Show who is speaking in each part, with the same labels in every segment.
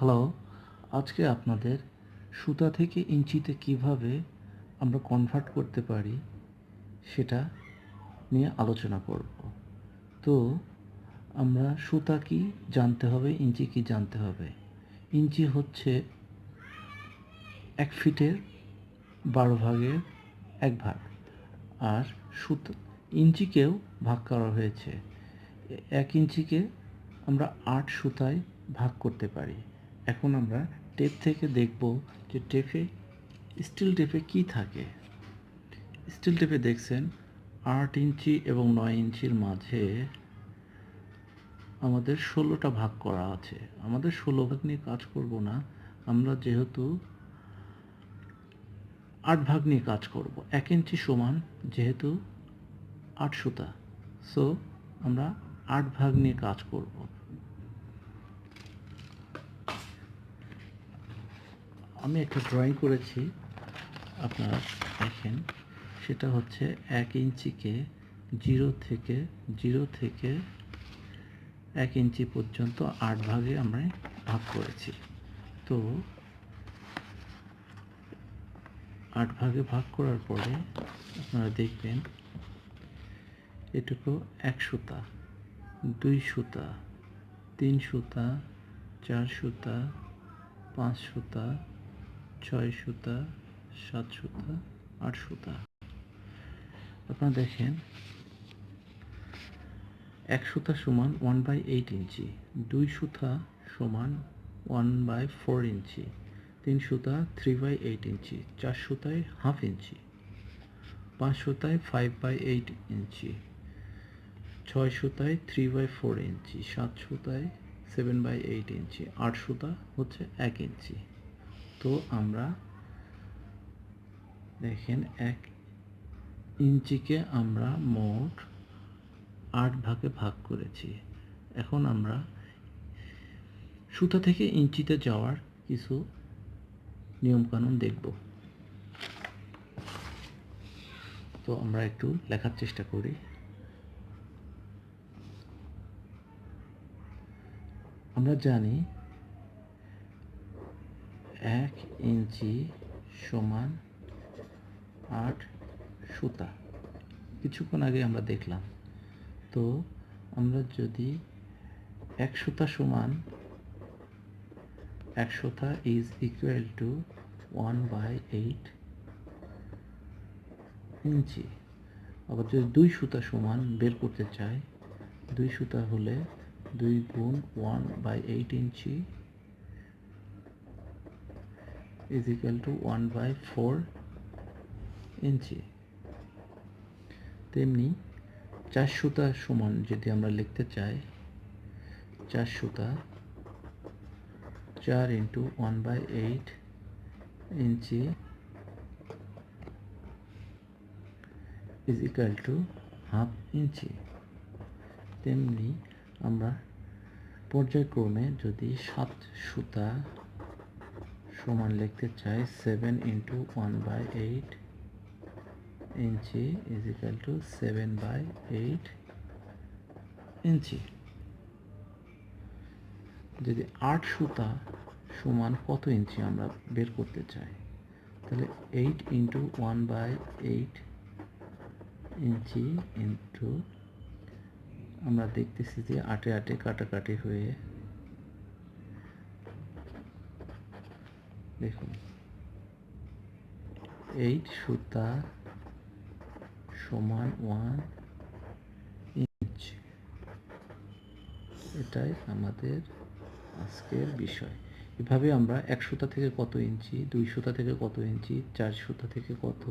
Speaker 1: Hello, আজকে আপনাদের সুতা থেকে ইঞ্চিতে কিভাবে আমরা কনভার্ট করতে পারি সেটা নিয়ে আলোচনা করব। তো আমরা সুতা কি জানতে হবে, ইঞ্চি কি জানতে হবে। ইঞ্চি হচ্ছে 1 ফিটের 12 ভাগের 1 ভাগ, আর সুতা ইঞ্চিকেও ভাগ করা হয়েছে। 1 ইঞ্চিকে আমরা 8 সুতায় ভাগ করতে পারি। এখন আমরা টেপ থেকে দেখব যে স্টিল টেপে কী থাকে। স্টিল টেপে দেখছেন 8 ইঞ্চি এবং 9 ইঞ্চির মাঝে আমাদের 16টা ভাগ করা আছে। আমাদের 16 ভাগ নিয়ে কাজ করব না, আমরা যেহেতু 8 ভাগ নিয়ে কাজ করব। 1 ইঞ্চি সমান যেহেতু 8 সুতা, সো আমরা 8 ভাগ নিয়ে কাজ করব। আমি একটা ড্রয়িং করেছি, আপনারা দেখেন। সেটা হচ্ছে 1 ইঞ্চিকে 0 থেকে 1 ইঞ্চি পর্যন্ত 8 ভাগে আমরা ভাগ করেছি। তো 8 ভাগে ভাগ করার পরে আপনারা দেখবেন এটুকু 1 সুতা, 2 সুতা, 3 সুতা, 4 সুতা, 5 সুতা, 6 সুতা, 7 সুতা, 8 সুতা। আপনারা দেখেন 1 সুতা সমান 1/8 ইঞ্চি, 2 সুতা সমান 1/4 ইঞ্চি, 3 সুতা 3/8 ইঞ্চি, 4 সুতায় হাফ ইঞ্চি, 5 সুতায় 5/8 ইঞ্চি, 6 সুতায় 3/4 ইঞ্চি, 7 সুতায় 7/8 ইঞ্চি, 8 সুতা হচ্ছে 1 ইঞ্চি। তো আমরা দেখেন 1 ইঞ্চিকে আমরা মোট 8 ভাগে ভাগ করেছি। এখন আমরা সুতা থেকে ইঞ্চিতে যাওয়ার কিছু নিয়মকানুন দেখব। তো আমরা একটু লেখার চেষ্টা করি। আমরা জানি 1 ইঞ্চি সমান 8 সুতা, কিছুক্ষণ আগে আমরা দেখলাম। তো আমরা যদি 1 সুতা সমান 1 সুতা ইজ ইকুয়াল টু 1/8 ইঞ্চি, আবার যদি 2 সুতা সমান বের করতে চাই, 2 সুতা হলে 2 গুণ 1/8 ইঞ্চি ইজ ইকুয়াল টু 1/4 ইঞ্চি। তেমনি 4 সুতা সমান যদি আমরা লিখতে চাই, 4 সুতা 4 into 1/8 inch is equal to half inch. তেমনি আমরা পর্যায়ক্রমে যদি 7 সুতা সমান লিখতে চাই, 7 into 1/8 inch is equal to 7/8 ইঞ্চি। যদি 8 সুতা সমান কত ইঞ্চি আমরা বের করতে চাই, তাহলে 8 ইন্টু 1/8 ইঞ্চি ইন্টু, আমরা দেখতেছি যে 8 8 কাটাকাটি হয়ে, দেখুন 8 সুতা সমান 1 ইঞ্চ। এটাই আমাদের আজকের বিষয়। এভাবে আমরা 1 সুতা থেকে কত ইঞ্চি, 2 সুতা থেকে কত ইঞ্চি, 4 সুতা থেকে কত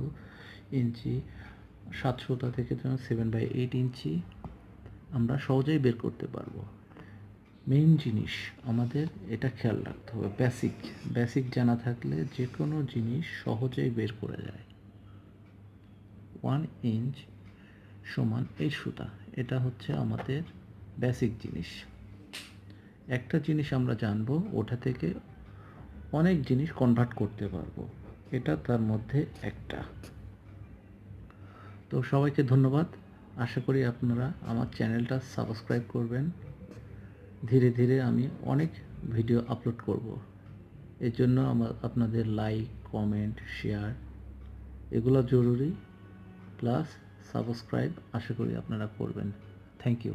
Speaker 1: ইঞ্চি, 7 সুতা থেকে 7/8 ইঞ্চি আমরা সহজেই বের করতে পারবো। মেইন জিনিস আমাদের এটা খেয়াল রাখতে হবে, বেসিক জানা থাকলে যে কোনো জিনিস সহজেই বের করে যায়। 1 ইঞ্চ সমান 8 সুতা, এটা হচ্ছে আমাদের বেসিক জিনিস। একটা জিনিস আমরা জানবো, ওটা থেকে অনেক জিনিস কনভার্ট করতে পারবো, এটা তার মধ্যে একটা। তো সবাইকে ধন্যবাদ। আশা করি আপনারা আমার চ্যানেলটা সাবস্ক্রাইব করবেন। ধীরে ধীরে আমি অনেক ভিডিও আপলোড করব। এর জন্য আপনাদের লাইক, কমেন্ট, শেয়ার এগুলো জরুরি, প্লাস সাবস্ক্রাইব আশা করি আপনারা করবেন। Thank you.